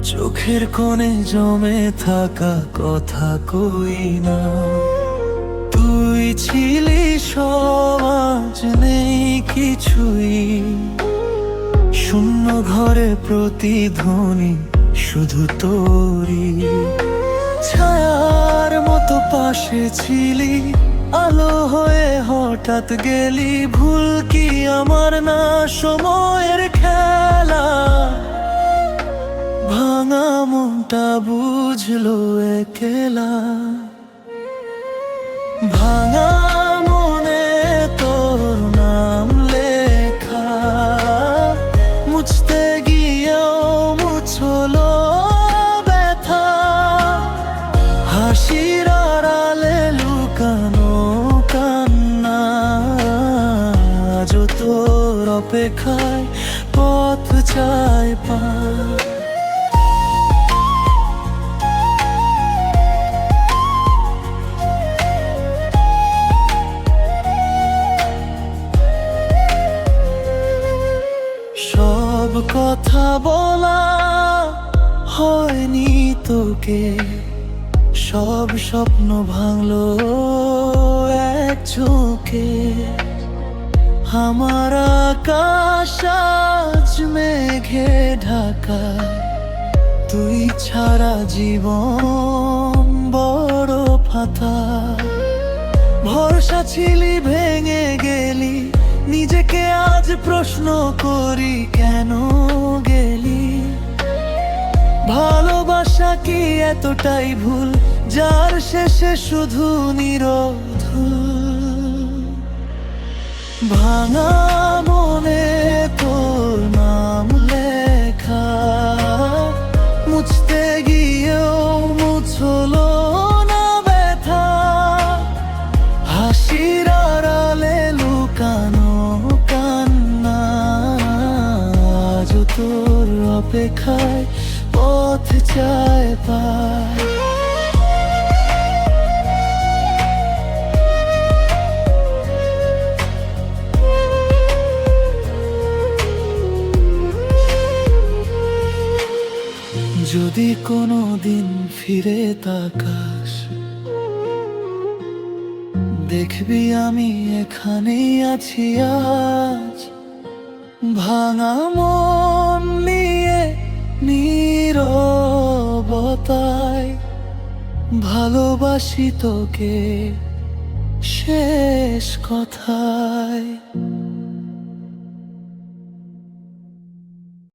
চোখের কোণে জমে থাকা কথা কই না। তুই ছিলি সব, আজ নেই কিছুই। শূন্য ঘরে প্রতিধ্বনি শুধু তোরই। ছায়ার মতো পাশে ছিলি, আলো হয়ে হঠাৎ গেলি। ভুল কি আমার না সময়ের খেলা? ভাঙা মনটা বুঝলো একলা। ভাঙা মনে তোর নাম লেখা, মুছতে গিয়েও মুছলো ব্যথা। হাসির আড়ালে লুকানো কান্না, আজও তোর অপেক্ষায় পথ চায় পা। সব কথা বলা হয়নি তোকে, সব স্বপ্ন ভাঙলো এক চোখে। আমার আকাশ আজ মেঘে ঢাকা, তুই ছাড়া জীবন বড় ফাতা। ভরসা ছিলি, ভেঙে গেলি, নিজেকে আজ প্রশ্ন করি কেন গেলি। ভালোবাসা কি এতটাই ভুল, যার শেষে শুধু নীরব? ভাঙা মনে তোর নাম লেখা, মুছতে গিয়েও মুছলো না ব্যথা। হাসির আড়ালে লুকানো কান্না, আজও তোর অপেক্ষায় পথ চায় পায়। যদি কোনো দিন ফিরে তাকাস, দেখবি আমি এখানেই আছি আজ। ভাঙা মন নিয়ে নীরবতায় ভালোবাসি তোকে শেষ কথায়।